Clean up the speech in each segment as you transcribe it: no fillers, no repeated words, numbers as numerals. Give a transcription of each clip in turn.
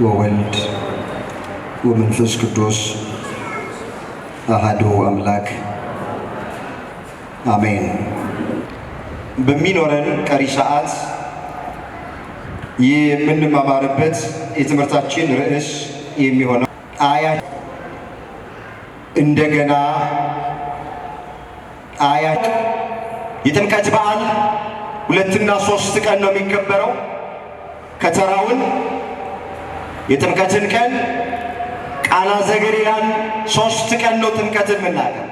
ወወልድ ወመንፈስ ቅዱስ አሐዱ አምላክ አሜን። በሚኖረን ቀሪ ሰዓት የምንማማርበት የትምህርታችን ርዕስ የሚሆነው እንደገና የጥምቀት በዓል 2 እና 3 ቀን ነው የሚከበረው። ከተራውን የጥምቀትን ቀን ቃና ዘገሊላን 3 ቀን ነው ጥምቀትን የምናገር።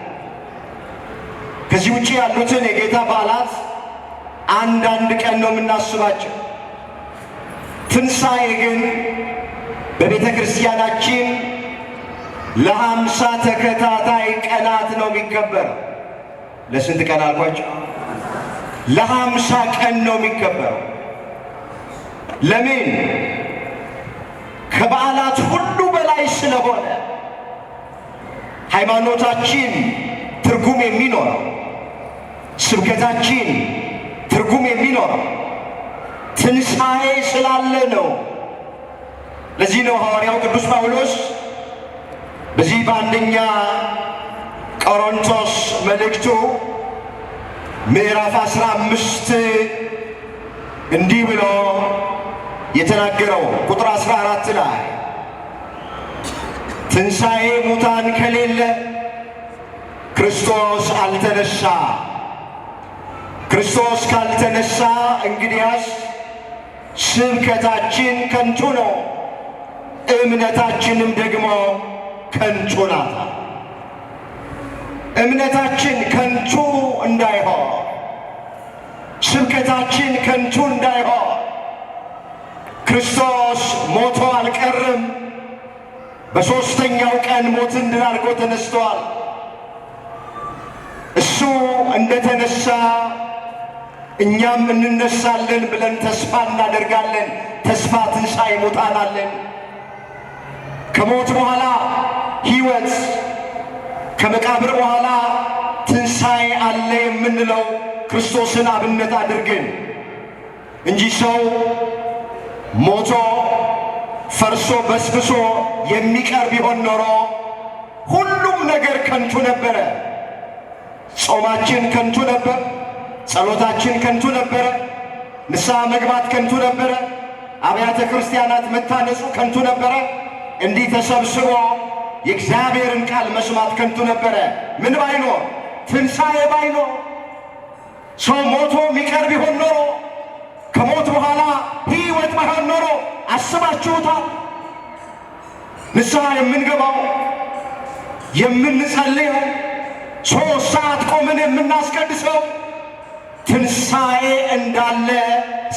ከዚህ ውጪ ያሉትን የጌታ በዓላት አንዳንድ ቀን ነው የምናስባቸው። ትንሣኤ ግን በቤተ ክርስቲያናችን ለ50 ተከታታይ ቀናት ነው የሚከበረው። ለስንት ቀን አልኳቸው? ለ50 ቀን ነው የሚከበረው። ለምን? ከበዓላት ሁሉ በላይ ስለሆነ ሃይማኖታችን ትርጉም የሚኖረው፣ ስብከታችን ትርጉም የሚኖረው ትንሣኤ ስላለ ነው። ለዚህ ነው ሐዋርያው ቅዱስ ጳውሎስ በዚህ በአንደኛ ቆሮንቶስ መልእክቱ ምዕራፍ 15 እንዲህ ብሎ የተናገረው ቁጥር 14 ላይ ትንሣኤ ሙታን ከሌለ ክርስቶስ አልተነሳ። ክርስቶስ ካልተነሳ እንግዲያስ ስብከታችን ከንቱ ነው፣ እምነታችንም ደግሞ ከንቱ ናት። እምነታችን ከንቱ እንዳይሆን፣ ስብከታችን ከንቱ እንዳይሆን ክርስቶስ ሞቶ አልቀርም። በሦስተኛው ቀን ሞትን ድል አድርጎ ተነስቷል። እሱ እንደተነሳ እኛም እንነሳለን ብለን ተስፋ እናደርጋለን። ተስፋ ትንሣኤ ሙታን አለን። ከሞት በኋላ ሕይወት፣ ከመቃብር በኋላ ትንሣኤ አለ የምንለው ክርስቶስን አብነት አድርገን እንጂ ሰው ሞቶ ፈርሶ በስብሶ የሚቀር ቢሆን ኖሮ ሁሉም ነገር ከንቱ ነበረ። ጾማችን ከንቱ ነበር፣ ጸሎታችን ከንቱ ነበረ፣ ንስሐ መግባት ከንቱ ነበረ፣ አብያተ ክርስቲያናት መታነጹ ከንቱ ነበረ፣ እንዲህ ተሰብስቦ የእግዚአብሔርን ቃል መስማት ከንቱ ነበረ። ምን ባይኖር? ትንሣኤ ባይኖር። ሰው ሞቶ የሚቀር ቢሆን ኖሮ፣ ከሞት በኋላ ሕይወት ባይሆን ኖሮ አስባችሁታል? ንስሐ የምንገባው የምንጸልየው 3 ሰዓት ቆመን የምናስቀድሰው ትንሣኤ እንዳለ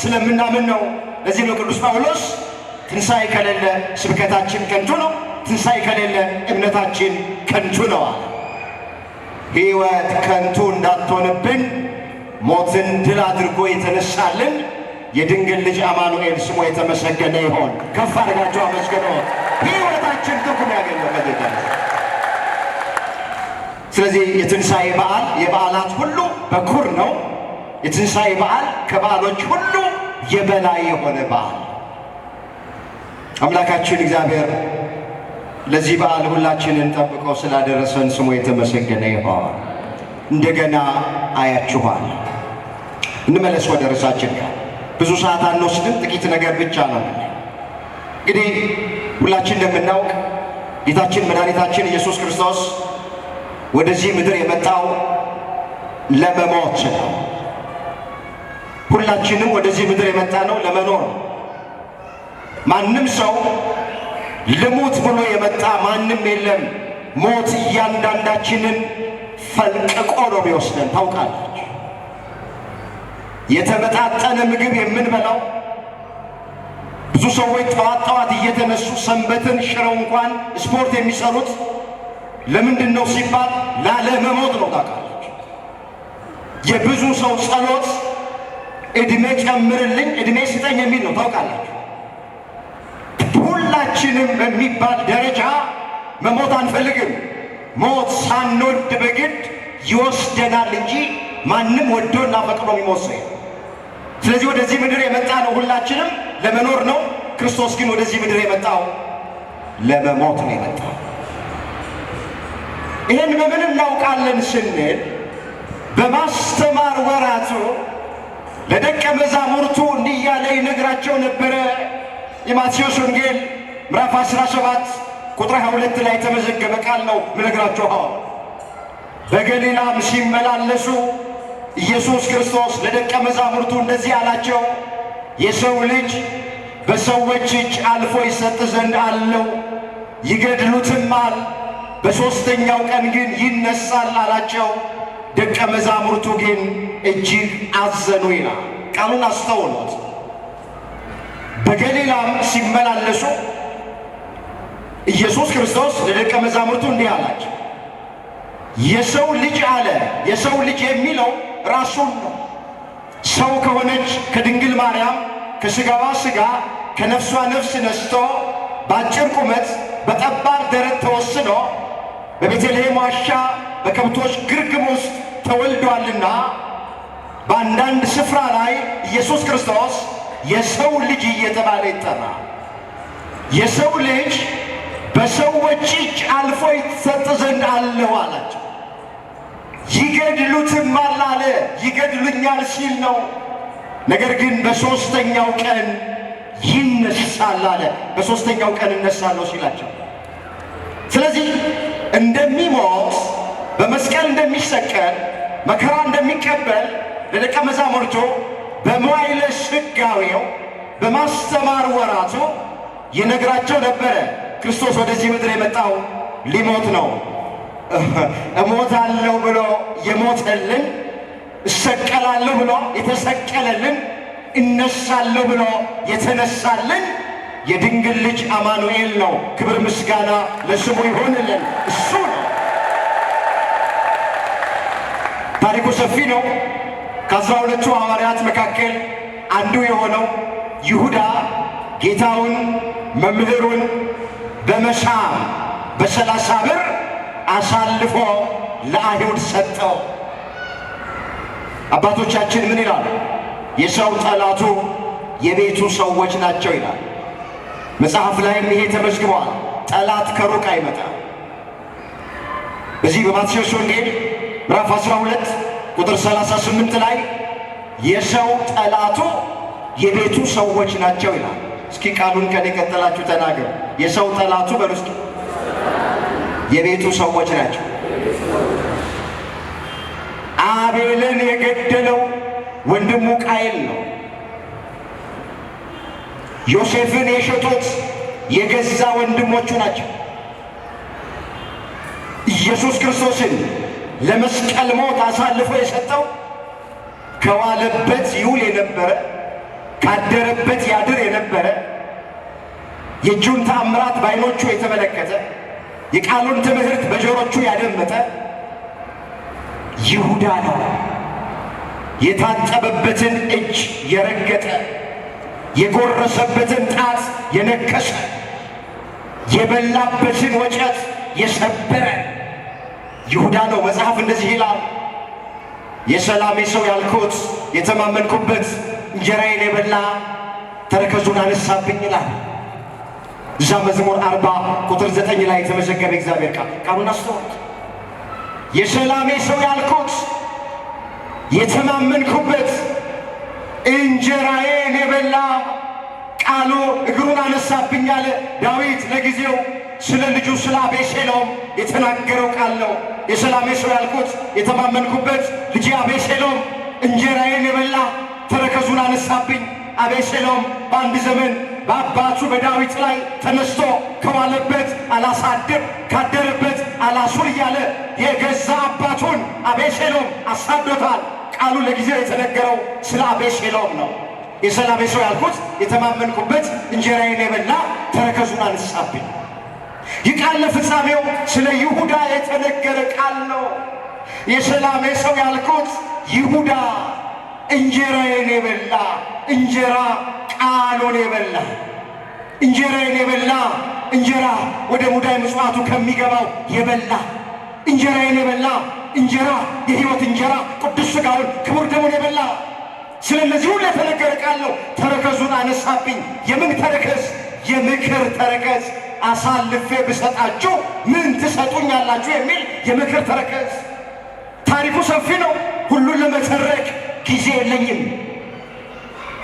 ስለምናምን ነው። ለዚህ ነው ቅዱስ ጳውሎስ ትንሣኤ ከሌለ ስብከታችን ከንቱ ነው፣ ትንሣኤ ከሌለ እምነታችን ከንቱ ነው። ሕይወት ከንቱ እንዳትሆንብን ሞትን ድል አድርጎ የተነሳልን የድንግል ልጅ አማኑኤል ስሙ የተመሰገነ ይሆን። ከፍ አድርጋችሁ አመስግኑ። ሕይወታችን ትርጉም ያገኘው ከጌታ። ስለዚህ የትንሣኤ በዓል የበዓላት ሁሉ በኩር ነው። የትንሣኤ በዓል ከበዓሎች ሁሉ የበላይ የሆነ በዓል። አምላካችን እግዚአብሔር ለዚህ በዓል ሁላችንን ጠብቆ ስላደረሰን ስሙ የተመሰገነ ይሆን። እንደገና አያችኋል። እንመለስ ወደ ርዕሳችን ጋር። ብዙ ሰዓት አንወስድም፣ ጥቂት ነገር ብቻ ነው። እንግዲህ ሁላችን እንደምናውቅ ጌታችን መድኃኒታችን ኢየሱስ ክርስቶስ ወደዚህ ምድር የመጣው ለመሞት ነው። ሁላችንም ወደዚህ ምድር የመጣ ነው ለመኖር ነው። ማንም ሰው ልሙት ብሎ የመጣ ማንም የለም። ሞት እያንዳንዳችንን ፈልቅቆ ነው የሚወስደን። ታውቃለች። የተመጣጠነ ምግብ የምንበላው ብዙ ሰዎች ጠዋት እየተነሱ ሰንበትን ሽረው እንኳን ስፖርት የሚሰሩት ለምንድን ነው ሲባል ላለመሞት ነው። ታውቃለች። የብዙ ሰው ጸሎት ዕድሜ ጨምርልኝ፣ ዕድሜ ስጠኝ የሚል ነው። ታውቃለች። ሁላችንም በሚባል ደረጃ መሞት አንፈልግም። ሞት ሳንወድ በግድ ይወስደናል እንጂ ማንም ወዶና ፈቅዶ የሚሞት ሰው። ስለዚህ ወደዚህ ምድር የመጣ ነው ሁላችንም ለመኖር ነው። ክርስቶስ ግን ወደዚህ ምድር የመጣው ለመሞት ነው የመጣው። ይህን በምን እናውቃለን ስንል በማስተማር ወራቱ ለደቀ መዛሙርቱ እንዲህ እያለ ይነግራቸው ነበረ። የማቴዎስ ወንጌል ምዕራፍ 17 ቁጥር 22 ላይ የተመዘገበ ቃል ነው ምነግራችሁ። በገሊላም ሲመላለሱ ኢየሱስ ክርስቶስ ለደቀ መዛሙርቱ እንደዚህ አላቸው፣ የሰው ልጅ በሰዎች እጅ አልፎ ይሰጥ ዘንድ አለው፣ ይገድሉትማል፣ በሦስተኛው ቀን ግን ይነሳል አላቸው። ደቀ መዛሙርቱ ግን እጅግ አዘኑ ይላል። ቃሉን አስተውሉት። በገሊላም ሲመላለሱ ኢየሱስ ክርስቶስ ለደቀ መዛሙርቱ እንዲህ አላቸው፣ የሰው ልጅ አለ። የሰው ልጅ የሚለው ራሱን ነው። ሰው ከሆነች ከድንግል ማርያም ከሥጋዋ ሥጋ ከነፍሷ ነፍስ ነስቶ በአጭር ቁመት በጠባብ ደረት ተወስኖ በቤተልሔም ዋሻ በከብቶች ግርግም ውስጥ ተወልዷልና በአንዳንድ ስፍራ ላይ ኢየሱስ ክርስቶስ የሰው ልጅ እየተባለ ይጠራል። የሰው ልጅ በሰዎች እጅ አልፎ ይሰጥ ዘንድ አለው አላቸው። ይገድሉትማል አለ። ይገድሉኛል ሲል ነው። ነገር ግን በሦስተኛው ቀን ይነሳል አለ። በሦስተኛው ቀን እነሳለሁ ሲላቸው፣ ስለዚህ እንደሚሞት በመስቀል እንደሚሰቀል መከራ እንደሚቀበል ለደቀ መዛሙርቱ በመዋዕለ ሥጋዌው በማስተማር ወራቱ ይነግራቸው ነበረ። ክርስቶስ ወደዚህ ምድር የመጣው ሊሞት ነው። እሞታለሁ ብሎ የሞተልን፣ እሰቀላለሁ ብሎ የተሰቀለልን፣ እነሳለሁ ብሎ የተነሳልን የድንግል ልጅ አማኑኤል ነው። ክብር ምስጋና ለስሙ ይሆንልን። እሱ ነው። ታሪኩ ሰፊ ነው። ከ12ቱ ሐዋርያት መካከል አንዱ የሆነው ይሁዳ ጌታውን መምህሩን በመሻም በ30 ብር አሳልፎ ለአይሁድ ሰጠው። አባቶቻችን ምን ይላሉ? የሰው ጠላቱ የቤቱ ሰዎች ናቸው ይላል። መጽሐፍ ላይም ይሄ ተመዝግቧል። ጠላት ከሩቅ አይመጣም። በዚህ በማቴዎስ ወንጌል ምዕራፍ 12 ቁጥር 38 ላይ የሰው ጠላቱ የቤቱ ሰዎች ናቸው ይላል። እስኪ ቃሉን ከኔ ቀጥላችሁ ተናገሩ። የሰው ጠላቱ በሉ እስኪ የቤቱ ሰዎች ናቸው። አቤልን የገደለው ወንድሙ ቃየል ነው። ዮሴፍን የሸጡት የገዛ ወንድሞቹ ናቸው። ኢየሱስ ክርስቶስን ለመስቀል ሞት አሳልፎ የሰጠው ከዋለበት ይውል የነበረ ካደረበት ያድር የነበረ የእጁን ተአምራት በዓይኖቹ የተመለከተ የቃሉን ትምህርት በጆሮቹ ያደመጠ ይሁዳ ነው። የታጠበበትን እጅ የረገጠ የጎረሰበትን ጣት የነከሰ የበላበትን ወጨት የሰበረ ይሁዳ ነው። መጽሐፍ እንደዚህ ይላል፣ የሰላሜ ሰው ያልኩት የተማመንኩበት እንጀራዬን የበላ ተረከዙን አነሳብኝ ይላል። እዛ መዝሙር 40 ቁጥር 9 ላይ የተመዘገበ እግዚአብሔር ቃል ቃሉን አስተውሉት። የሰላሜ ሰው ያልኩት የተማመንኩበት እንጀራዬን የበላ ቃሉ እግሩን አነሳብኝ አለ። ዳዊት ለጊዜው ስለ ልጁ ስለ አቤሴሎም የተናገረው ቃል ነው። የሰላሜ ሰው ያልኩት የተማመንኩበት ልጄ አቤሴሎም እንጀራዬን የበላ ተረከዙን አነሳብኝ። አቤሴሎም በአንድ ዘመን በአባቱ በዳዊት ላይ ተነስቶ ከዋለበት አላሳድር ካደረበት አላሱር እያለ የገዛ አባቱን አቤሴሎም አሳዶታል። ቃሉ ለጊዜው የተነገረው ስለ አቤሴሎም ነው። የሰላሜ ሰው ያልኩት የተማመንኩበት እንጀራዬን የበላ ተረከዙን አነሳብኝ። ይህ ቃል ለፍጻሜው ስለ ይሁዳ የተነገረ ቃል ነው። የሰላሜ ሰው ያልኩት ይሁዳ እንጀራዬን የበላ እንጀራ ቃሉን የበላ እንጀራዬን የበላ እንጀራ ወደ ሙዳይ ምጽዋቱ ከሚገባው የበላ እንጀራዬን የበላ እንጀራ የሕይወት እንጀራ ቅዱስ ሥጋውን ክቡር ደሙን የበላ ስለዚህ ሁሉ የተነገረ ቃል ነው። ተረከዙን አነሳብኝ። የምን ተረከዝ? የምክር ተረከዝ። አሳልፌ ብሰጣችሁ ምን ትሰጡኛላችሁ የሚል የምክር ተረከዝ። ታሪኩ ሰፊ ነው። ሁሉን ለመተረክ ጊዜ የለኝም።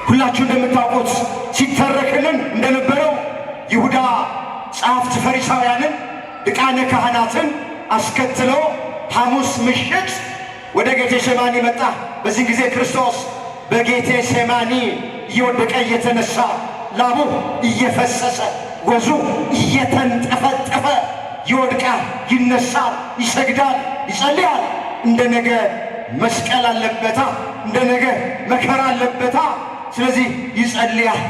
ሁላችሁ እንደምታውቁት ሲተረክልን እንደነበረው ይሁዳ ጸሐፍት ፈሪሳውያንን ሊቃነ ካህናትን አስከትሎ ሐሙስ ምሽት ወደ ጌቴሴማኒ መጣ። በዚህ ጊዜ ክርስቶስ በጌቴሴማኒ እየወደቀ እየተነሳ ላቡ እየፈሰሰ ወዙ እየተንጠፈጠፈ ይወድቃል፣ ይነሳል፣ ይሰግዳል፣ ይጸልያል። እንደ ነገ መስቀል አለበታ፣ እንደ ነገ መከራ አለበታ። ስለዚህ ይጸልያል፣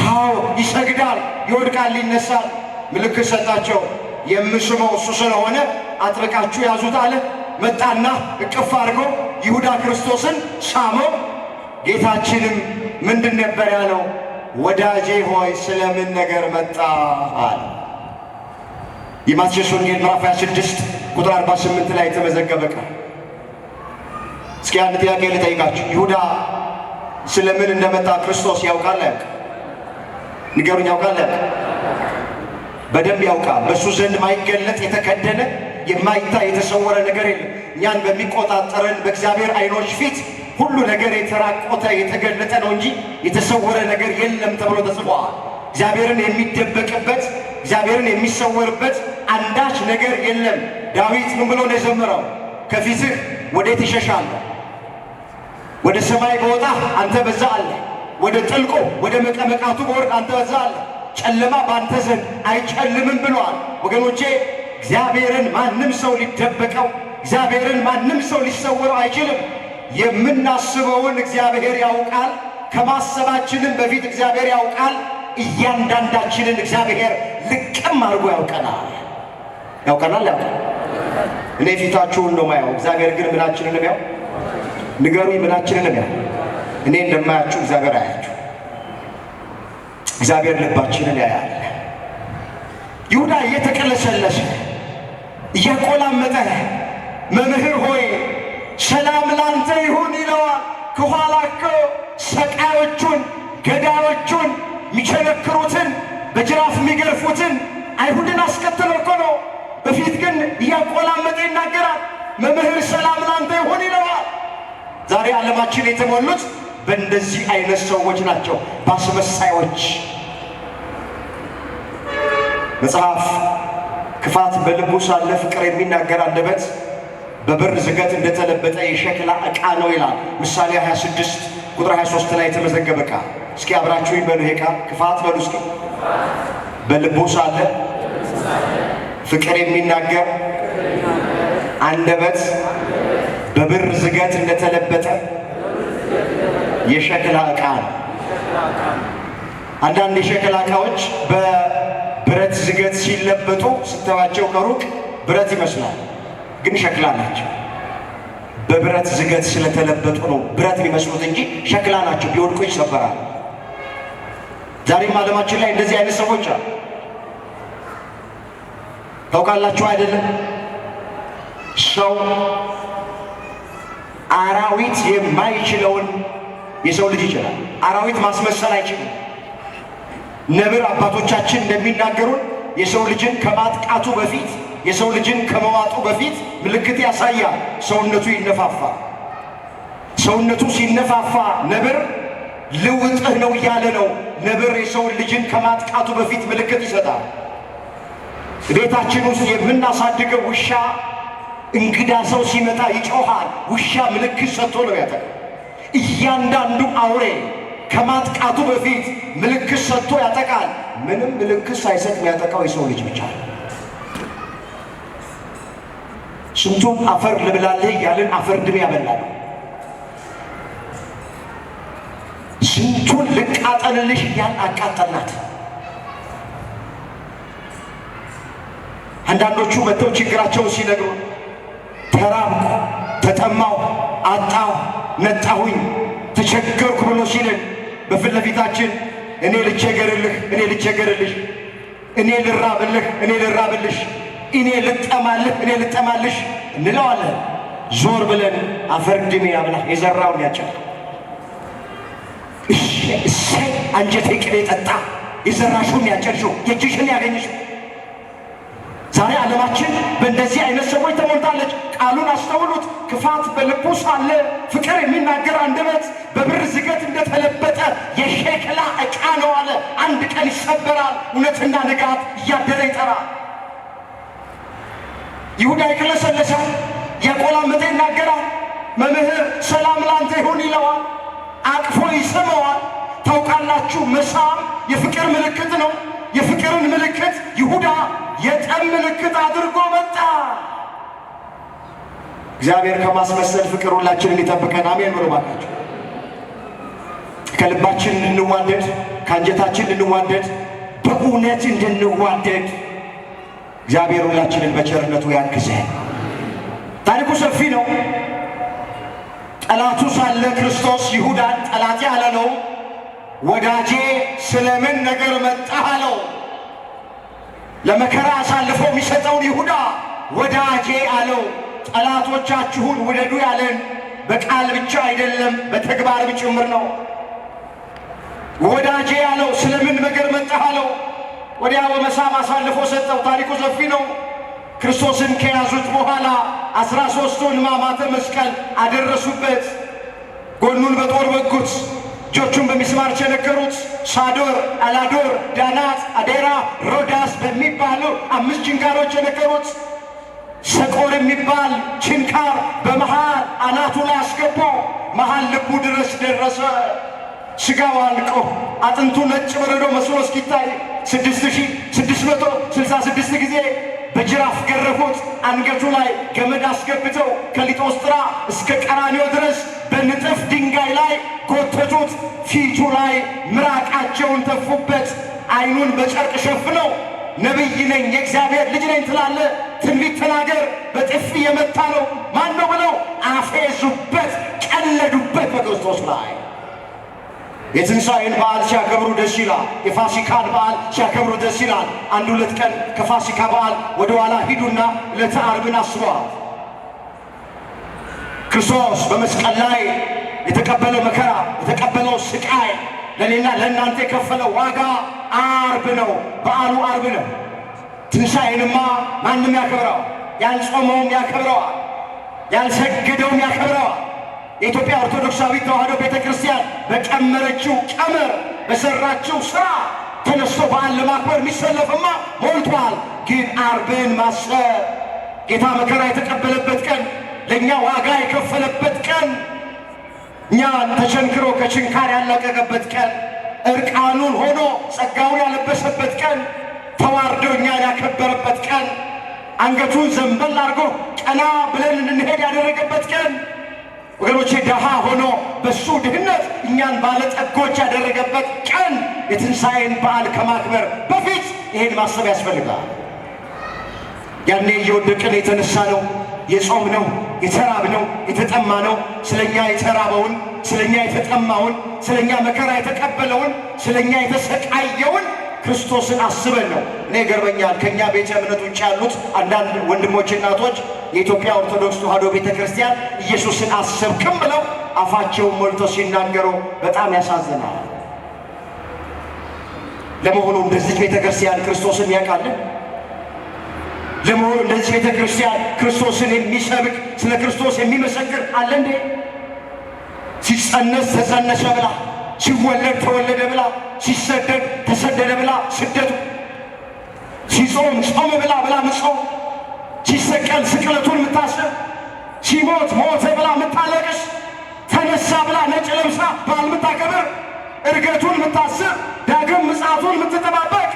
አዎ ይሰግዳል፣ ይወድቃል፣ ይነሳል። ምልክት ሰጣቸው። የምስመው እሱ ስለሆነ አጥብቃችሁ ያዙት አለ። መጣና እቅፍ አድርጎ ይሁዳ ክርስቶስን ሳመው። ጌታችንም ምንድን ነበር ያለው? ወዳጄ ሆይ ስለምን ነገር መጣ አለ። የማቴዎስ ወንጌል ምዕራፍ 26 ቁጥር 48 ላይ የተመዘገበ ቃል። እስኪ አንድ ጥያቄ ልጠይቃችሁ። ይሁዳ ስለምን እንደመጣ ክርስቶስ ያውቃል አያውቅም? ንገሩኝ። ያውቃል አያውቅም? በደንብ ያውቃል። በእሱ ዘንድ ማይገለጥ የተከደነ የማይታይ የተሰወረ ነገር የለም። እኛን በሚቆጣጠረን በእግዚአብሔር ዓይኖች ፊት ሁሉ ነገር የተራቆተ የተገለጠ ነው እንጂ የተሰወረ ነገር የለም ተብሎ ተጽፏል። እግዚአብሔርን የሚደበቅበት እግዚአብሔርን የሚሰወርበት አንዳች ነገር የለም። ዳዊት ምን ብሎ ነው የዘመረው? ከፊትህ ወዴት እሸሻለሁ? ወደ ሰማይ በወጣ አንተ በዛ አለ። ወደ ጥልቁ ወደ መቀመቃቱ በወርድ አንተ በዛ አለ። ጨለማ በአንተ ዘንድ አይጨልምም ብሏል። ወገኖቼ እግዚአብሔርን ማንም ሰው ሊደበቀው፣ እግዚአብሔርን ማንም ሰው ሊሰወረው አይችልም። የምናስበውን እግዚአብሔር ያውቃል። ከማሰባችንም በፊት እግዚአብሔር ያውቃል። እያንዳንዳችንን እግዚአብሔር ልቅም አድርጎ ያውቀናል። ያውቀናል። እኔ ፊታችሁን ነው ማየው፣ እግዚአብሔር ግን ምናችንን ነው ያው? ንገሩኝ፣ ምናችንን ነው ያው? እኔ እንደማያችሁ እግዚአብሔር አያችሁ። እግዚአብሔር ልባችንን ያያል። ይሁዳ እየተቀለሰለሰ እያቆላመጠ መምህር ሆይ ሰላም ላንተ ይሁን ይለዋል። ከኋላ እኮ ሰቃዮቹን፣ ገዳዮቹን፣ የሚቸነክሩትን፣ በጅራፍ የሚገርፉትን አይሁድን አስከትሎ እኮ ነው። በፊት ግን እያቆላመጠ ይናገራል። መምህር ሰላም ላንተ ይሁን ይለዋል። ዛሬ ዓለማችን የተሞሉት በእንደዚህ አይነት ሰዎች ናቸው፣ በአስመሳዮች። መጽሐፍ ክፋት በልቡ ሳለ ፍቅር የሚናገር አንደበት በብር ዝገት እንደተለበጠ የሸክላ ዕቃ ነው ይላል ምሳሌ 26 ቁጥር 23 ላይ የተመዘገበ ቃል። እስኪ አብራችሁ ይበሉ ይሄ ቃል። ክፋት በሉ እስኪ። በልቡ ሳለ ፍቅር የሚናገር አንደበት በብር ዝገት እንደተለበጠ የሸክላ ዕቃ ነው። አንዳንድ የሸክላ ዕቃዎች በብረት ዝገት ሲለበጡ ስታዩዋቸው ከሩቅ ብረት ይመስላል፣ ግን ሸክላ ናቸው። በብረት ዝገት ስለተለበጡ ነው ብረት የሚመስሉት እንጂ ሸክላ ናቸው። ቢወድቁ ይሰበራል። ዛሬም ዓለማችን ላይ እንደዚህ አይነት ሰዎች አሉ። ታውቃላችሁ አይደለም? ሰው አራዊት የማይችለውን የሰው ልጅ ይችላል። አራዊት ማስመሰል አይችልም። ነብር አባቶቻችን እንደሚናገሩን የሰው ልጅን ከማጥቃቱ በፊት የሰው ልጅን ከመዋጡ በፊት ምልክት ያሳያል። ሰውነቱ ይነፋፋ። ሰውነቱ ሲነፋፋ ነብር ልውጥህ ነው እያለ ነው። ነብር የሰው ልጅን ከማጥቃቱ በፊት ምልክት ይሰጣል። ቤታችን ውስጥ የምናሳድገው ውሻ እንግዳ ሰው ሲመጣ ይጮሃል። ውሻ ምልክት ሰጥቶ ነው ያጠቃል። እያንዳንዱ አውሬ ከማጥቃቱ በፊት ምልክት ሰጥቶ ያጠቃል። ምንም ምልክት ሳይሰጥ የሚያጠቃው የሰው ልጅ ብቻ ነው። ስንቱን አፈር ልብላለህ እያልን አፈር ድሜ ያበላል። ስንቱን ልቃጠልልሽ እያልን አቃጠልናት። አንዳንዶቹ መጥተው ችግራቸውን ሲነግሩ ተራብኩ፣ ተጠማሁ፣ አጣሁ፣ ነጣሁኝ፣ ተቸገርኩ ብሎ ሲልን በፊት ለፊታችን እኔ ልቸገርልህ፣ እኔ ልቸገርልሽ፣ እኔ ልራብልህ፣ እኔ ልራብልሽ፣ እኔ ልጠማልህ፣ እኔ ልጠማልሽ እንለዋለን። ዞር ብለን አፈር ድሜ ያብላህ የዘራውን ያጭድ። እሰይ አንጀቴ ቅቤ ጠጣ፣ የዘራሽውን ያጨድሽው የእጅሽን ያገኘሽው። ዛሬ ዓለማችን በእንደዚህ አይነት ሰዎች ተሞልታለች። ቃሉን አስተውሉት። ክፋት በልቡ ሳለ ፍቅር የሚናገር አንደበት በብር ዝገት እንደተለበጠ የሸክላ ዕቃ ነው አለ። አንድ ቀን ይሰበራል፣ እውነትና ንጋት እያደረ ይጠራል። ይሁዳ ይቅለሰለሳል፣ ያቆላመጠ ይናገራል። መምህር ሰላም ላንተ ይሁን ይለዋል፣ አቅፎ ይስመዋል። ታውቃላችሁ መሳም የፍቅር ምልክት ነው። የፍቅርን ምልክት ይሁዳ የጠብ ምልክት አድርጎ መጣ። እግዚአብሔር ከማስመሰል ፍቅር ሁላችንን ይጠብቀን። አሜን ብሎ ባካችሁ። ከልባችን እንድንዋደድ፣ ከአንጀታችን እንድንዋደድ፣ በእውነት እንድንዋደድ እግዚአብሔር ሁላችንን በቸርነቱ ያግዘን። ታሪኩ ሰፊ ነው። ጠላቱ ሳለ ክርስቶስ ይሁዳን ጠላቴ አለው፣ ወዳጄ ስለምን ነገር መጣህ አለው። ለመከራ አሳልፎ የሚሰጠውን ይሁዳ ወዳጄ አለው። ጠላቶቻችሁን ውደዱ ያለን በቃል ብቻ አይደለም በተግባርም ጭምር ነው። ወዳጄ አለው። ስለምን ነገር መጣህ አለው። ወዲያ በመሳም አሳልፎ ሰጠው። ታሪኩ ሰፊ ነው። ክርስቶስን ከያዙት በኋላ 13ቱን ሕማማተ መስቀል አደረሱበት። ጎኑን በጦር ወጉት፣ እጆቹን በሚስማር ቸነከሩት። ሳዶር፣ አላዶር፣ ዳናት፣ አዴራ፣ ሮዳስ በሚባሉ 5 ችንካሮች ቸነከሩት። ሰቆር የሚባል ችንካር በመሃል አናቱ ላይ አስገቡ። መሃል ልቡ ድረስ ደረሰ። ሥጋው አልቆ አጥንቱ ነጭ በረዶ መስሎ እስኪታይ 6666 ጊዜ በጅራፍ ገረፉት። አንገቱ ላይ ገመድ አስገብተው ከሊጦስጥራ እስከ ቀራንዮ ድረስ በንጥፍ ድንጋይ ላይ ጎተቱት። ፊቱ ላይ ምራቃቸውን ተፉበት። ዓይኑን በጨርቅ ሸፍነው ነቢይ ነኝ የእግዚአብሔር ልጅ ነኝ ትላለ፣ ትንቢት ተናገር፣ በጥፊ የመታ ነው ማን ነው ብለው አፌዙበት፣ ቀለዱበት በክርስቶስ ላይ። የትንሣኤን በዓል ሲያከብሩ ደስ ይላል። የፋሲካን በዓል ሲያከብሩ ደስ ይላል። 1-2 ቀን ከፋሲካ በዓል ወደ ኋላ ሂዱና ዕለተ ዓርብን አስበዋል። ክርስቶስ በመስቀል ላይ የተቀበለው መከራ፣ የተቀበለው ስቃይ፣ ለእኔና ለእናንተ የከፈለው ዋጋ ዓርብ ነው። በዓሉ ዓርብ ነው። ትንሣኤንማ ማንም ያከብረዋል። ያልጾመውም ያከብረዋል፣ ያልሰገደውም ያከብረዋል። የኢትዮጵያ ኦርቶዶክሳዊት ተዋሕዶ ቤተ ክርስቲያን በቀመረችው ቀመር በሠራችው ሥራ ተነስቶ በዓል ለማክበር የሚሰለፍማ ሞልቷል። ግን ዓርብን ማሰብ ጌታ መከራ የተቀበለበት ቀን፣ ለእኛ ዋጋ የከፈለበት ቀን፣ እኛን ተቸንክሮ ከችንካር ያላቀቀበት ቀን፣ እርቃኑን ሆኖ ጸጋውን ያለበሰበት ቀን፣ ተዋርዶ እኛን ያከበረበት ቀን፣ አንገቱን ዘንበል አድርጎ ቀና ብለን እንድንሄድ ያደረገበት ቀን፣ ወገኖቼ ደሃ ሆኖ በሱ ድህነት እኛን ባለጠጎች ያደረገበት ቀን። የትንሣኤን በዓል ከማክበር በፊት ይሄን ማሰብ ያስፈልጋል። ያኔ እየወደቅን የተነሳ ነው፣ የጾም ነው፣ የተራብ ነው፣ የተጠማ ነው። ስለኛ የተራበውን፣ ስለኛ የተጠማውን፣ ስለኛ መከራ የተቀበለውን፣ ስለኛ የተሰቃየውን ክርስቶስን አስበን ነው። እኔ ገርመኛል። ከእኛ ቤተ እምነት ውጭ ያሉት አንዳንድ ወንድሞች እናቶች የኢትዮጵያ ኦርቶዶክስ ተዋሕዶ ቤተ ክርስቲያን ኢየሱስን አሰብክም ብለው አፋቸውን ሞልተው ሲናገሩ በጣም ያሳዝናል። ለመሆኑ እንደዚህ ቤተ ክርስቲያን ክርስቶስን ያውቃልን? ለመሆኑ እንደዚህ ቤተ ክርስቲያን ክርስቶስን የሚሰብክ ስለ ክርስቶስ የሚመሰክር አለ እንዴ? ሲጸነስ ተጸነሰ ብላ፣ ሲወለድ ተወለደ ብላ፣ ሲሰደድ ተሰደደ ብላ ስደቱ፣ ሲጾም ጾመ ብላ ምጾም፣ ሲሰቀል ስቅለቱን የምታስብ፣ ሲሞት ሞተ ብላ የምታለቅስ፣ ተነሳ ብላ ነጭ ለብሳ በዓል የምታከብር፣ እርገቱን የምታስብ፣ ዳግም ምጽአቱን የምትጠባበቅ፣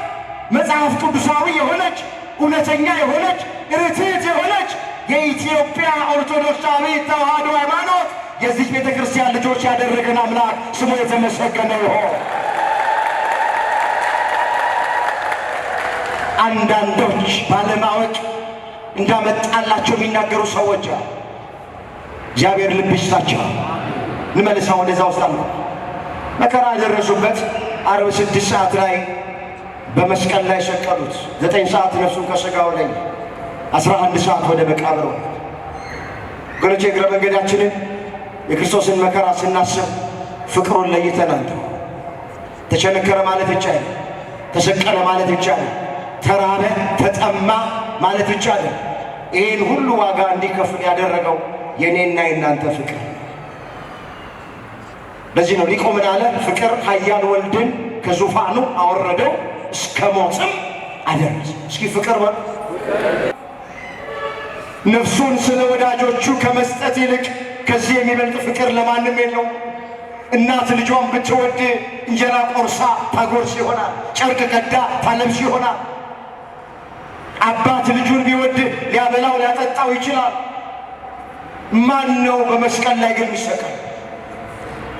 መጽሐፍ ቅዱሳዊ የሆነች እውነተኛ የሆነች ርትዕት የሆነች የኢትዮጵያ ኦርቶዶክሳዊ ተዋሕዶ ሃይማኖት የዚህ ቤተ ክርስቲያን ልጆች ያደረገን አምላክ ስሙ የተመሰገነ ይሁን። አንዳንዶች ባለማወቅ እንዳመጣላቸው የሚናገሩ ሰዎች እግዚአብሔር ልብ ይስጣቸው። እንመልሰው ወደዛ ውስጥ አለ መከራ ያደረሱበት ዓርብ 6 ሰዓት ላይ በመስቀል ላይ ሰቀሉት። 9 ሰዓት ነፍሱን ከሥጋው ላይ 11 ሰዓት ወደ መቃብር። ወገኖቼ እግረ መንገዳችንን የክርስቶስን መከራ ስናስብ ፍቅሩን ለይተናል። ተቸነከረ ማለት ብቻ አይደለም። ተሰቀለ ማለት ብቻ አይደለም። ተራበ ተጠማ ማለት ብቻ አይደለም። ይህን ሁሉ ዋጋ እንዲከፍል ያደረገው የኔና የናንተ ፍቅር። ለዚህ ነው ሊቁ ምን አለ? ፍቅር ኃያል ወልድን ከዙፋኑ አወረደው እስከ ሞትም አደረሰ። እስኪ ፍቅር ነፍሱን ስለ ወዳጆቹ ከመስጠት ይልቅ ከዚህ የሚበልጥ ፍቅር ለማንም የለው። እናት ልጇን ብትወድ እንጀራ ቆርሳ ታጎርስ ይሆናል፣ ጨርቅ ቀዳ ታለብስ ይሆናል። አባት ልጁን ቢወድ ሊያበላው ሊያጠጣው ይችላል። ማን ነው በመስቀል ላይ ግን የሚሰቀል?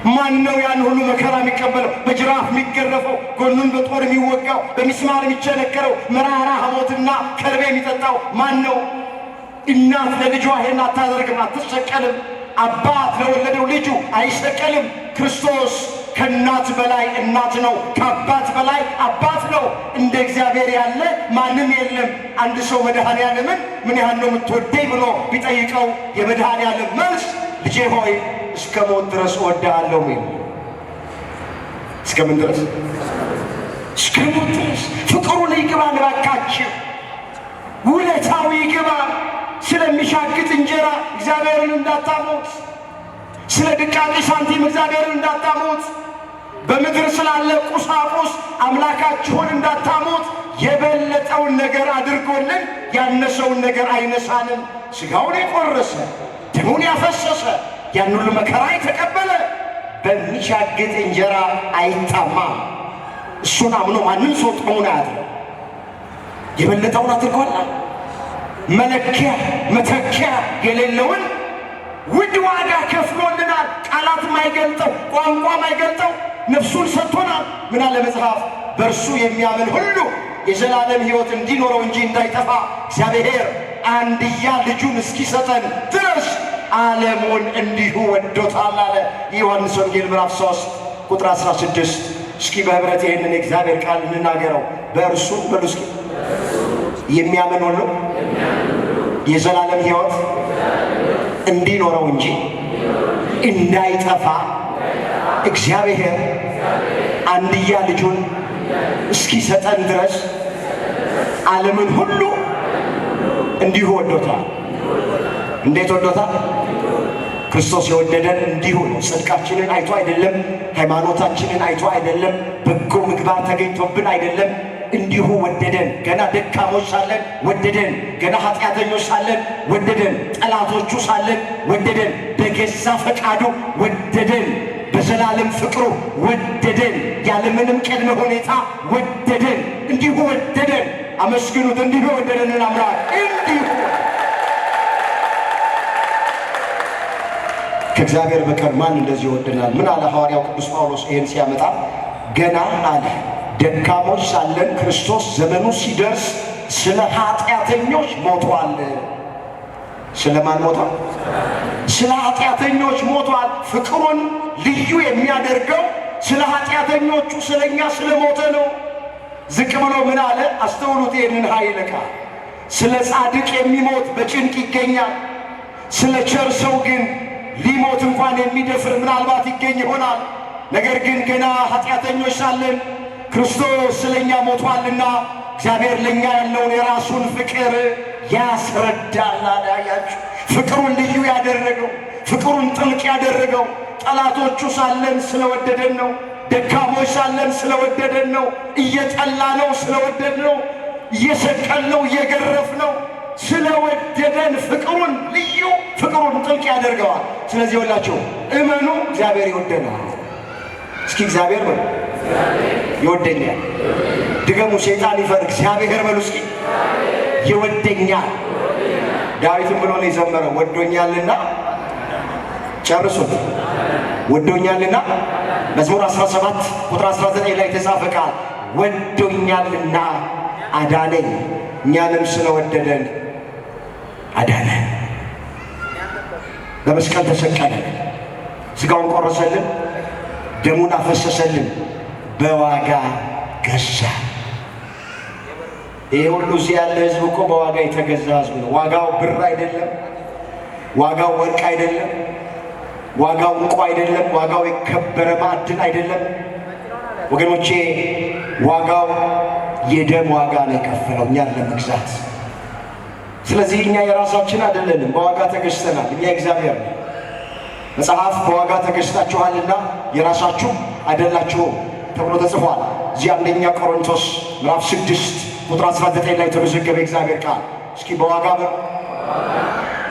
ማን ነው ያን ሁሉ መከራ የሚቀበለው? በጅራፍ የሚገረፈው፣ ጎኑን በጦር የሚወጋው፣ በሚስማር የሚቸነከረው፣ መራራ ሐሞትና ከርቤ የሚጠጣው ማን ነው? እናት ለልጇ ይሄን አታደርግም፣ አትሰቀልም። አባት ለወለደው ልጁ አይሰቀልም። ክርስቶስ ከእናት በላይ እናት ነው፣ ከአባት በላይ አባት ነው። እንደ እግዚአብሔር ያለ ማንም የለም። አንድ ሰው መድኃኔዓለምን ምን ያህል ነው የምትወደኝ ብሎ ቢጠይቀው የመድኃኔዓለም መልስ ልጄ ሆይ እስከ ሞት ድረስ እወድሃለሁ ሚል። እስከ ምን ድረስ? እስከ ሞት ድረስ። ፍቅሩን ይግባን እባካችሁ፣ ውለታው ይግባን። ስለሚሻግት እንጀራ እግዚአብሔርን እንዳታሞት፣ ስለ ድቃቂ ሳንቲም እግዚአብሔርን እንዳታሞት፣ በምድር ስላለ ቁሳቁስ አምላካችሁን እንዳታሞት። የበለጠውን ነገር አድርጎልን ያነሰውን ነገር አይነሳንም። ሥጋውን የቆረሰ ደሙን ያፈሰሰ ያን ሁሉ መከራ የተቀበለ በሚሻግት እንጀራ አይታማም። እሱን አምኖ ማንም ሰው ጦሙን አያድርም። የበለጠውን አድርጓል። መለኪያ መተኪያ የሌለውን ውድ ዋጋ ከፍሎልናል። ቃላት ማይገልጠው ቋንቋ ማይገልጠው ነፍሱን ሰጥቶናል። ምን አለ መጽሐፍ? በእርሱ የሚያምን ሁሉ የዘላለም ሕይወት እንዲኖረው እንጂ እንዳይጠፋ እግዚአብሔር አንድያ ልጁን እስኪሰጠን ድረስ ዓለሙን እንዲሁ ወዶታል አለ። የዮሐንስ ወንጌል ምዕራፍ 3 ቁጥር 16። እስኪ በህብረት ይህንን የእግዚአብሔር ቃል እንናገረው። በእርሱ በሉ እስኪ የሚያምን ሁሉ የዘላለም ሕይወት እንዲኖረው እንጂ እንዳይጠፋ እግዚአብሔር አንድያ ልጁን እስኪሰጠን ድረስ ዓለምን ሁሉ እንዲሁ ወዶታል። እንዴት ወዶታል? ክርስቶስ የወደደን እንዲሁ ነው። ጽድቃችንን አይቶ አይደለም፣ ሃይማኖታችንን አይቶ አይደለም፣ በጎ ምግባር ተገኝቶብን አይደለም። እንዲሁ ወደደን። ገና ደካሞች ሳለን ወደደን። ገና ኃጢአተኞች ሳለን ወደደን። ጠላቶቹ ሳለን ወደደን። በገዛ ፈቃዱ ወደደን። በዘላለም ፍቅሩ ወደደን። ያለምንም ቅድመ ሁኔታ ወደደን። እንዲሁ ወደደን። አመስግኑት። እንዲሁ ወደደንን አምላክ እንዲሁ። ከእግዚአብሔር በቀር ማን እንደዚህ ይወደናል? ምን አለ ሐዋርያው ቅዱስ ጳውሎስ ይህን ሲያመጣ? ገና አለ ደካሞች ሳለን ክርስቶስ ዘመኑ ሲደርስ ስለ ኃጢአተኞች ሞቷል። ስለማን ሞቷል? ስለ ኃጢአተኞች ሞቷል። ፍቅሩን ልዩ የሚያደርገው ስለ ኃጢአተኞቹ ስለኛ ስለሞተ ነው። ዝቅ ብሎ ምን አለ? አስተውሉት ይህንን ኃይለ ቃል። ስለ ጻድቅ የሚሞት በጭንቅ ይገኛል። ስለ ቸር ሰው ግን ሊሞት እንኳን የሚደፍር ምናልባት ይገኝ ይሆናል። ነገር ግን ገና ኃጢአተኞች ሳለን ክርስቶስ ስለኛ ሞቷልና እግዚአብሔር ለኛ ያለውን የራሱን ፍቅር ያስረዳል። አያችሁ፣ ፍቅሩን ልዩ ያደረገው፣ ፍቅሩን ጥልቅ ያደረገው ጠላቶቹ ሳለን ስለወደደን ነው። ደካሞች ሳለን ስለወደደን ነው። እየጠላ ነው ስለወደድ ነው። እየሰቀል ነው እየገረፍ ነው ስለወደደን ፍቅሩን ልዩ ፍቅሩን ጥልቅ ያደርገዋል። ስለዚህ ሁላችሁ እመኑ፣ እግዚአብሔር ይወደናል። እስኪ እግዚአብሔር በሉ ይወደኛል። ድገሙ። ሰይጣን ይፈር። እግዚአብሔር በሉ እስኪ ይወደኛል። ዳዊትም ብሎ ነው የዘመረው፣ ወዶኛልና ጨርሱት። ወዶኛልና መዝሙር 17 ቁጥር 19 ላይ የተጻፈ ቃል ወዶኛልና አዳነኝ። እኛንም ስለወደደን አዳነን። በመስቀል ተሰቀለ፣ ሥጋውን ቆረሰልን፣ ደሙን አፈሰሰልን፣ በዋጋ ገዛ። ይሄ ሁሉ እዚህ ያለ ሕዝብ እኮ በዋጋ የተገዛ ሕዝብ ነው። ዋጋው ብር አይደለም፣ ዋጋው ወርቅ አይደለም፣ ዋጋው ዕንቁ አይደለም፣ ዋጋው የከበረ ማዕድን አይደለም። ወገኖቼ ዋጋው የደም ዋጋ ነው የከፈለው እኛን ለመግዛት። ስለዚህ እኛ የራሳችን አይደለንም፣ በዋጋ ተገዝተናል። እኛ እግዚአብሔር ነው። መጽሐፍ በዋጋ ተገዝታችኋልና የራሳችሁ አይደላችሁም ተብሎ ተጽፏል። እዚህ አንደኛ ቆሮንቶስ ምዕራፍ 6 ቁጥር 19 ላይ የተመዘገበ እግዚአብሔር ቃል። እስኪ በዋጋ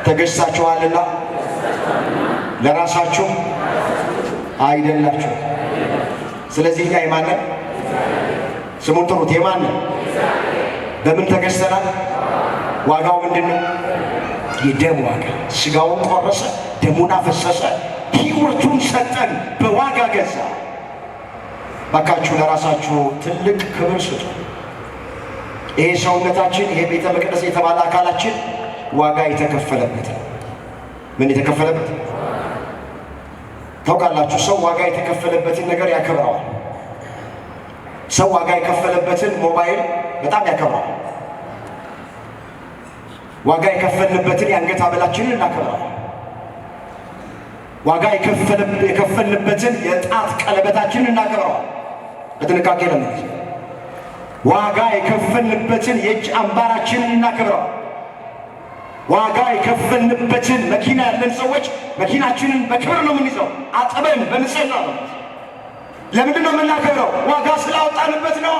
ተገዝታችኋልና ለራሳችሁ አይደላችሁ። ስለዚህ እኛ የማንን ስሙን ጥሩት፣ የማንን በምን ተገዝተናል? ዋጋው ምንድነው? የደም ዋጋ። ስጋውን ቆረሰ፣ ደሙን አፈሰሰ፣ ሕይወቱን ሰጠን፣ በዋጋ ገዛ። ባካችሁ ለራሳችሁ ትልቅ ክብር ስጡ። ይሄ ሰውነታችን፣ ይሄ ቤተ መቅደስ የተባለ አካላችን ዋጋ የተከፈለበት ነው። ምን የተከፈለበት? ታውቃላችሁ፣ ሰው ዋጋ የተከፈለበትን ነገር ያከብረዋል። ሰው ዋጋ የከፈለበትን ሞባይል በጣም ያከብረዋል። ዋጋ የከፈልበትን የአንገት ሐብላችንን እናከብረዋል። ዋጋ የከፈልበትን የጣት ቀለበታችንን እናከብረዋል። በጥንቃቄ ነው። ዋጋ የከፈልበትን የእጅ አምባራችንን እናከብረዋል። ዋጋ የከፈልበትን መኪና ያለን ሰዎች መኪናችንን በክብር ነው የምንይዘው፣ አጥበን በንጽህና ነው። ለምንድን ነው የምናከብረው? ዋጋ ስላወጣንበት ነው።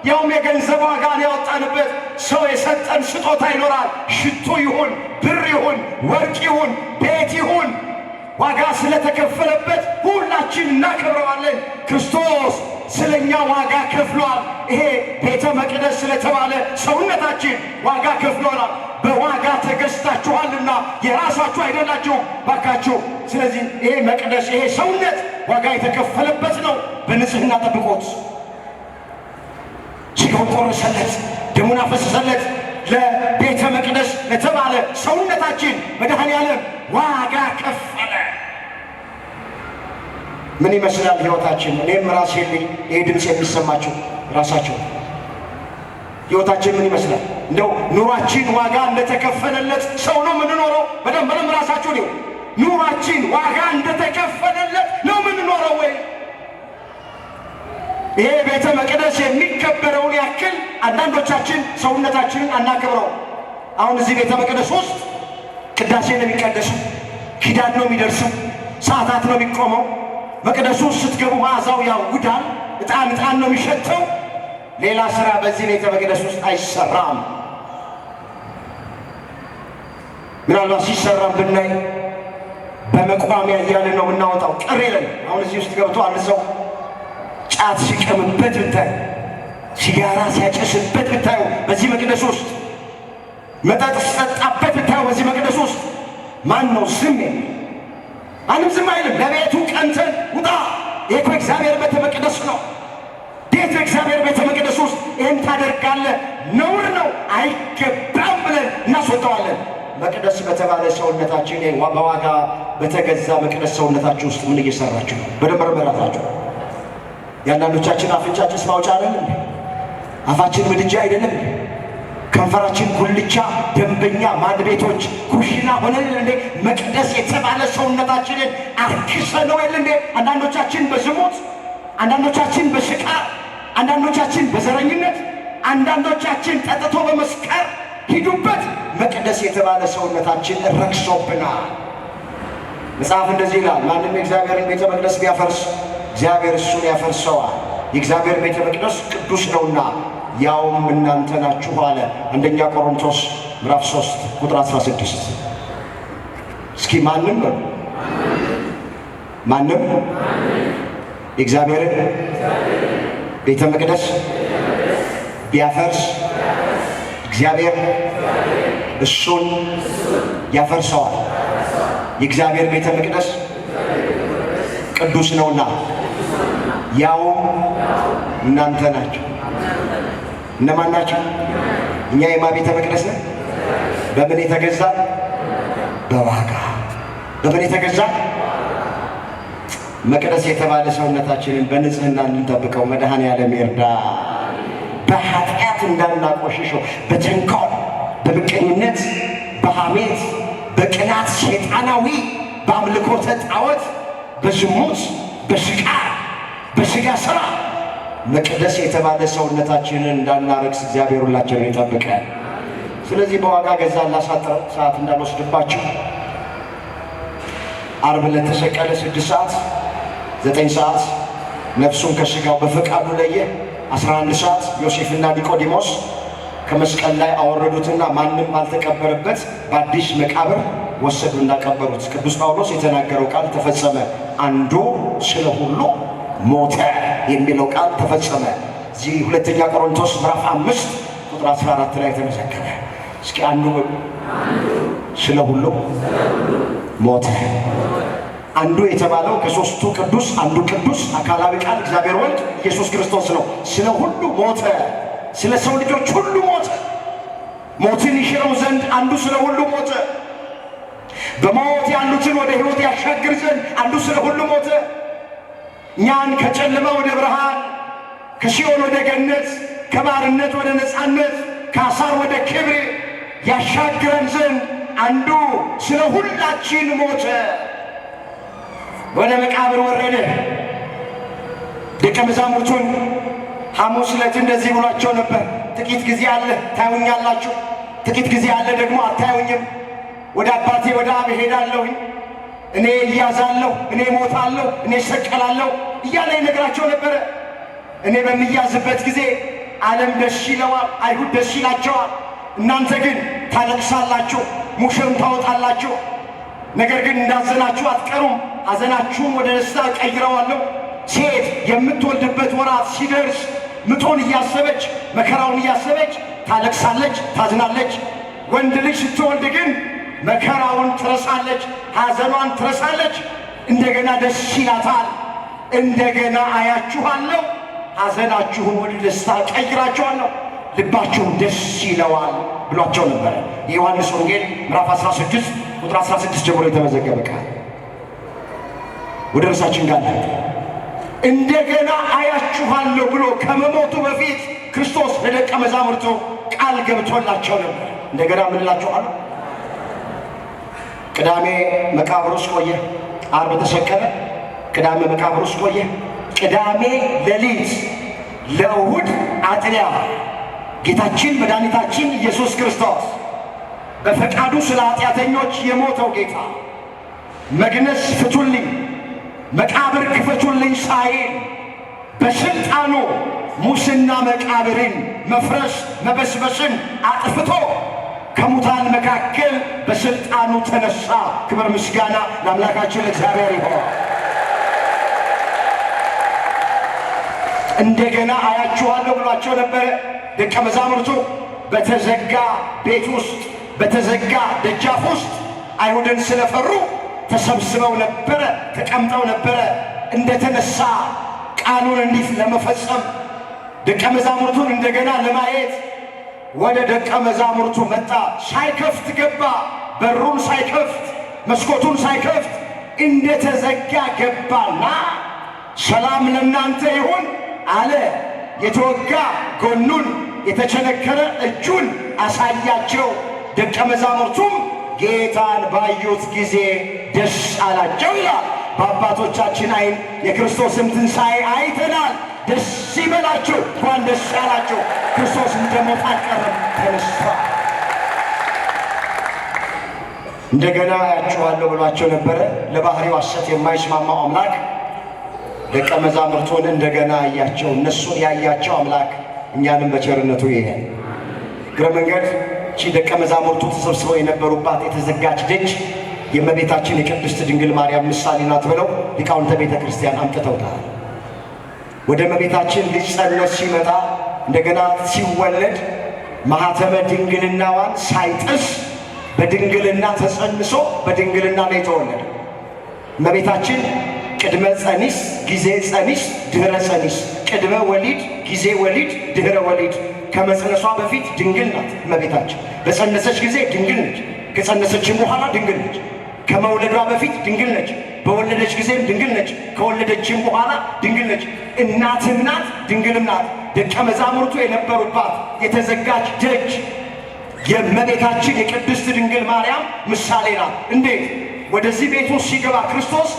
ያውም የገንዘብ ዋጋ ነው ያወጣንበት። ሰው የሰጠን ስጦታ ይኖራል። ሽቶ ይሁን፣ ብር ይሁን፣ ወርቅ ይሁን፣ ቤት ይሁን፣ ዋጋ ስለተከፈለበት ሁላችን እናከብረዋለን። ክርስቶስ ስለኛ ዋጋ ከፍሏል። ይሄ ቤተ መቅደስ ስለተባለ ሰውነታችን ዋጋ ከፍሏል። በዋጋ ተገዝታችኋልና የራሳችሁ አይደላችሁም ባካችሁ። ስለዚህ ይሄ መቅደስ፣ ይሄ ሰውነት ዋጋ የተከፈለበት ነው። በንጽህና ጠብቆት ስጋውን ቆረሰለት፣ ደሙን አፈሰሰለት። ለቤተ መቅደስ ለተባለ ሰውነታችን መድኃኔዓለም ዋጋ ከፈለ። ምን ይመስላል ሕይወታችን? እኔም ራሴ ይሄ ድምፅ የሚሰማችሁ ራሳቸው ሕይወታችን ምን ይመስላል? እንደው ኑሯችን ዋጋ እንደተከፈለለት ሰው ነው የምንኖረው? በደንብ ራሳችሁ ነው። ኑሯችን ዋጋ እንደተከፈለለት ነው የምንኖረው ወይ? ይሄ ቤተ መቅደስ የሚከበረውን ያክል አንዳንዶቻችን ሰውነታችንን አናከብረው። አሁን እዚህ ቤተ መቅደስ ውስጥ ቅዳሴ ነው የሚቀደሰው፣ ኪዳን ነው የሚደርሰው፣ ሰዓታት ነው የሚቆመው። መቅደሱ ስትገቡ መዓዛው ያውዳል፣ ዕጣን ነው የሚሸተው። ሌላ ስራ በዚህ ቤተ መቅደስ ውስጥ አይሰራም። ምናልባት ሲሰራም ብናይ በመቋሚያ እያልን ነው የምናወጣው፣ ቅር ይለን። አሁን እዚህ ውስጥ ገብቶ አንድ ሰው ጫት ሲቀምበት ብታዩ፣ ሲጋራ ሲያጨስበት ብታዩ፣ በዚህ መቅደስ ውስጥ መጠጥ ሲጠጣበት ብታዩ፣ በዚህ መቅደስ ውስጥ ማን ነው ዝም የሚል? ማንም ዝም አይልም። ለቤቱ ቀንተን ውጣ፣ ይሄ እኮ እግዚአብሔር ቤተ መቅደስ ነው። ቤት እግዚአብሔር ቤተ መቅደስ ውስጥ ይህን ታደርጋለህ፣ ነውር ነው፣ አይገባም ብለን እናስወጣዋለን። መቅደስ በተባለ ሰውነታችን፣ በዋጋ በተገዛ መቅደስ ሰውነታችን ውስጥ ምን እየሰራችሁ ነው? በደንብ መራታችሁ። የአንዳንዶቻችን አፍንጫ ጭስ ማውጫ አይደለም? አፋችን ምድጃ አይደለም? ከንፈራችን ጉልቻ፣ ደንበኛ ማድ ቤቶች ኩሽና ሆነን እንዴ? መቅደስ የተባለ ሰውነታችንን አርክሰነው የለ እንዴ? አንዳንዶቻችን በዝሙት፣ አንዳንዶቻችን በስቃር፣ አንዳንዶቻችን በዘረኝነት፣ አንዳንዶቻችን ጠጥቶ በመስከር ሂዱበት። መቅደስ የተባለ ሰውነታችን ረክሶብናል። መጽሐፍ እንደዚህ ይላል፣ ማንም የእግዚአብሔርን ቤተ መቅደስ ቢያፈርስ እግዚአብሔር እሱን ያፈርሰዋል። የእግዚአብሔር ቤተ መቅደስ ቅዱስ ነውና ያውም እናንተ ናችሁ አለ። አንደኛ ቆሮንቶስ ምዕራፍ 3 ቁጥር 16። እስኪ ማንም በሉ፣ ማንም የእግዚአብሔርን ቤተ መቅደስ ቢያፈርስ እግዚአብሔር እሱን ያፈርሰዋል። የእግዚአብሔር ቤተ መቅደስ ቅዱስ ነውና ያውም እናንተ ናችሁ። እነማን ናቸው? እኛ የማ ቤተ መቅደስ ነን? በምን የተገዛ? በዋጋ። በምን የተገዛ? መቅደስ የተባለ ሰውነታችንን በንጽህና እንጠብቀው። መድኃኔዓለም ይርዳ። በኃጢአት እንዳናቆሽሸው፣ በተንኮል፣ በምቀኝነት፣ በሐሜት፣ በቅናት ሴጣናዊ፣ በአምልኮተ ጣዖት፣ በዝሙት፣ በስቃር፣ በሥጋ ሥራ መቅደስ የተባለ ሰውነታችንን እንዳናረክስ እግዚአብሔር ሁላችንን ይጠብቀን። ስለዚህ በዋጋ ገዛ ላሳጥረው ሰዓት እንዳልወስድባችሁ ዓርብ ለተሰቀለ 6 ሰዓት 9 ሰዓት ነፍሱን ከሥጋው በፈቃዱ ለየ። 11 ሰዓት ዮሴፍና ኒቆዲሞስ ከመስቀል ላይ አወረዱትና ማንም ባልተቀበረበት በአዲስ መቃብር ወሰዱና ቀበሩት። ቅዱስ ጳውሎስ የተናገረው ቃል ተፈጸመ፣ አንዱ ስለ ሁሉ ሞተ የሚለው ቃል ተፈጸመ። እዚህ ሁለተኛ ቆሮንቶስ ምዕራፍ 5 ቁጥር 14 ላይ ተመዘገበ። እስኪ አንዱ ስለ ሁሉ ሞተ። አንዱ የተባለው ከሦስቱ ቅዱስ አንዱ ቅዱስ አካላዊ ቃል እግዚአብሔር ወልድ ኢየሱስ ክርስቶስ ነው። ስለ ሁሉ ሞተ፣ ስለ ሰው ልጆች ሁሉ ሞተ። ሞትን ይሽረው ዘንድ አንዱ ስለ ሁሉ ሞተ። በሞት ያሉትን ወደ ሕይወት ያሻግር ዘንድ አንዱ ስለ ሁሉ ሞተ። እኛን ከጨለማ ወደ ብርሃን፣ ከሲኦል ወደ ገነት፣ ከባርነት ወደ ነፃነት፣ ከአሳር ወደ ክብር ያሻግረን ዘንድ አንዱ ስለ ሁላችን ሞተ። ወደ መቃብር ወረደ። ደቀ መዛሙርቱን ሐሙስ ዕለት እንደዚህ ብሏቸው ነበር። ጥቂት ጊዜ አለ ታዩኛላችሁ፣ ጥቂት ጊዜ አለ ደግሞ አታዩኝም። ወደ አባቴ ወደ አብ እሄዳለሁኝ፣ እኔ እያዛለሁ፣ እኔ ሞታለሁ፣ እኔ እሰቀላለሁ እያለ ይነግራቸው ነበረ። እኔ በሚያዝበት ጊዜ ዓለም ደስ ይለዋል፣ አይሁድ ደስ ይላቸዋል። እናንተ ግን ታለቅሳላችሁ፣ ሙሽም ታወጣላችሁ። ነገር ግን እንዳዘናችሁ አትቀሩም፣ ሐዘናችሁን ወደ ደስታ ቀይረዋለሁ። ሴት የምትወልድበት ወራት ሲደርስ ምጦን እያሰበች መከራውን እያሰበች ታለቅሳለች፣ ታዝናለች። ወንድ ልጅ ስትወልድ ግን መከራውን ትረሳለች፣ ሐዘኗን ትረሳለች፣ እንደገና ደስ ይላታል። እንደገና አያችኋለሁ፣ ሐዘናችሁን ወደ ደስታ ቀይራችኋለሁ፣ ልባችሁ ደስ ይለዋል ብሏቸው ነበረ። የዮሐንስ ወንጌል ምዕራፍ 16 ቁጥር 16 ጀምሮ የተመዘገበ ቃል። ወደ ርዕሳችን ጋር እንደገና አያችኋለሁ ብሎ ከመሞቱ በፊት ክርስቶስ ለደቀ መዛሙርቱ ቃል ገብቶላቸው ነበር። እንደገና ምን እላችኋለሁ? ቅዳሜ መቃብር ውስጥ ቆየ፣ ዓርብ ተሰቀለ። ቅዳሜ መቃብር ውስጥ ቆየ። ቅዳሜ ሌሊት ለእሑድ አጥቢያ ጌታችን መድኃኒታችን ኢየሱስ ክርስቶስ በፈቃዱ ስለ ኃጢአተኞች የሞተው ጌታ መግነዝ ፍቱልኝ፣ መቃብር ክፈቱልኝ ሳይል በስልጣኑ ሙስና መቃብርን መፍረስ መበስበስን አጥፍቶ ከሙታን መካከል በስልጣኑ ተነሳ። ክብር ምስጋና ለአምላካችን ለእግዚአብሔር ይሆን። እንደገና አያችኋለሁ ብሏቸው ነበረ። ደቀ መዛሙርቱ በተዘጋ ቤት ውስጥ በተዘጋ ደጃፍ ውስጥ አይሁድን ስለፈሩ ተሰብስበው ነበረ፣ ተቀምጠው ነበረ። እንደተነሳ ቃሉን እንዲህ ለመፈጸም ደቀ መዛሙርቱን እንደገና ለማየት ወደ ደቀ መዛሙርቱ መጣ። ሳይከፍት ገባ። በሩን ሳይከፍት መስኮቱን ሳይከፍት እንደተዘጋ ገባና ሰላም ለእናንተ ይሁን አለ። የተወጋ ጎኑን የተቸነከረ እጁን አሳያቸው። ደቀ መዛሙርቱም ጌታን ባዩት ጊዜ ደስ አላቸው ይላል። በአባቶቻችን ዓይን የክርስቶስን ትንሣኤ አይተናል። ደስ ይበላችሁ፣ እንኳን ደስ ያላችሁ። ክርስቶስ እንደሞተ አልቀረም፣ ተነስቷል። እንደገና አያችኋለሁ ብሏቸው ነበረ። ለባህሪው ሐሰት የማይስማማው አምላክ ደቀ መዛሙርቱን እንደገና አያቸው። እነሱን ያያቸው አምላክ እኛንም በቸርነቱ ይሄን እግረ መንገድ ደቀ መዛሙርቱ ተሰብስበው የነበሩባት የተዘጋች ደጅ የእመቤታችን የቅድስት ድንግል ማርያም ምሳሌ ናት ብለው ሊቃውንተ ቤተ ክርስቲያን አምጥተውታል። ወደ እመቤታችን ሊጸነስ ሲመጣ እንደገና ሲወለድ ማኅተመ ድንግልናዋን ሳይጥስ በድንግልና ተጸንሶ በድንግልና ነው የተወለደ። እመቤታችን ቅድመ ጸኒስ፣ ጊዜ ጸኒስ፣ ድኅረ ጸኒስ፣ ቅድመ ወሊድ፣ ጊዜ ወሊድ፣ ድኅረ ወሊድ። ከመጸነሷ በፊት ድንግል ናት እመቤታችን። በጸነሰች ጊዜ ድንግል ነች። ከጸነሰችም በኋላ ድንግል ነች። ከመውለዷ በፊት ድንግል ነች። በወለደች ጊዜም ድንግል ነች። ከወለደችም በኋላ ድንግል ነች። እናትም ናት፣ ድንግልም ናት። ደቀ መዛሙርቱ የነበሩባት የተዘጋች ደጅ የእመቤታችን የቅድስት ድንግል ማርያም ምሳሌ ናት። እንዴት? ወደዚህ ቤት ውስጥ ሲገባ ክርስቶስ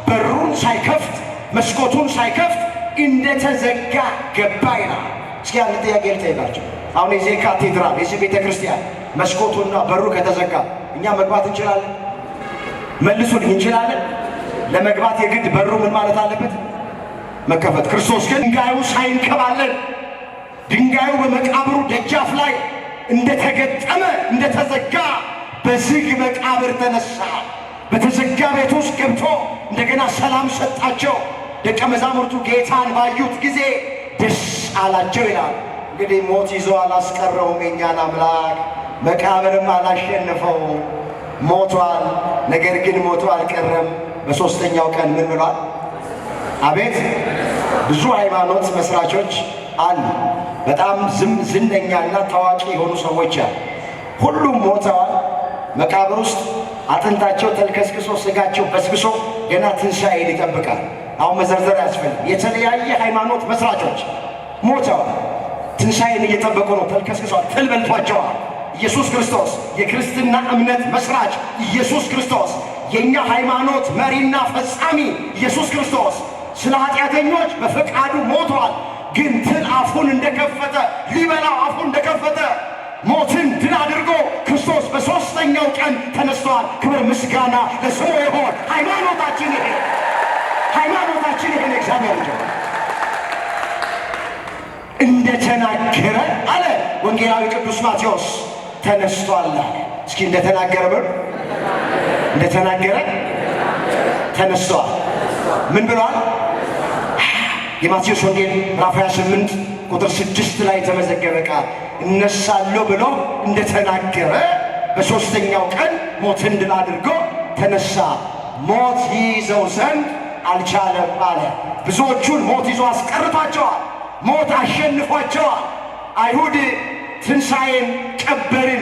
በሩን ሳይከፍት መስኮቱን ሳይከፍት እንደተዘጋ ገባ ይላል። እስኪ አንድ ጥያቄ ልጠይቃችሁ። አሁን የዚህ ካቴድራል የዚህ ቤተ ክርስቲያን መስኮቱና በሩ ከተዘጋ እኛ መግባት እንችላለን? መልሱልኝ፣ እንችላለን? ለመግባት የግድ በሩ ምን ማለት አለበት? መከፈት። ክርስቶስ ግን ድንጋዩ ሳይንከባለን ድንጋዩ በመቃብሩ ደጃፍ ላይ እንደተገጠመ እንደተዘጋ በዝግ መቃብር ተነሳ። በተዘጋ ቤት ውስጥ ገብቶ እንደገና ሰላም ሰጣቸው። ደቀ መዛሙርቱ ጌታን ባዩት ጊዜ ደስ አላቸው ይላል። እንግዲህ ሞት ይዞ አላስቀረውም የእኛን አምላክ፣ መቃብርም አላሸነፈውም። ሞቷል። ነገር ግን ሞቱ አልቀረም። በሦስተኛው ቀን ምን ብሏል? አቤት! ብዙ ሃይማኖት መስራቾች አሉ። በጣም ዝነኛና ታዋቂ የሆኑ ሰዎች አሉ። ሁሉም ሞተዋል። መቃብር ውስጥ አጥንታቸው ተልከስክሶ ስጋቸው በስብሶ ገና ትንሣኤን ይጠብቃል። አሁን መዘርዘር ያስፈልግ። የተለያየ ሃይማኖት መስራቾች ሞተዋል። ትንሣኤን እየጠበቁ ነው። ተልከስክሰዋል። ትል በልቷቸዋል። ኢየሱስ ክርስቶስ የክርስትና እምነት መስራች ኢየሱስ ክርስቶስ የእኛ ሃይማኖት መሪና ፈጻሚ ኢየሱስ ክርስቶስ ስለ ኃጢአተኞች በፈቃዱ ሞቷል። ግን ትል አፉን እንደከፈተ ሊበላው አፉን እንደከፈተ ሞትን ድል አድርጎ ክርስቶስ በሦስተኛው ቀን ተነስተዋል። ክብር ምስጋና ለስሙ ይሁን። ሃይማኖታችን ይሄ እግዚአብሔር ልጅ እንደተናገረ አለ ወንጌላዊ ቅዱስ ማቴዎስ ተነስቷል አለ። እስኪ እንደተናገረ ተነስቷል። ምን ብሏል? የማቴዎስ ወንጌል ምዕራፍ 28 ቁጥር 6 ላይ የተመዘገበ ቃል እነሳለሁ ብሎ እንደተናገረ በሦስተኛው ቀን ሞትን ድል አድርጎ ተነሳ። ሞት ይይዘው ዘንድ አልቻለም አለ። ብዙዎቹን ሞት ይዞ አስቀርቷቸዋል። ሞት አሸንፏቸዋል። አይሁድ ትንሣኤን ቀበርን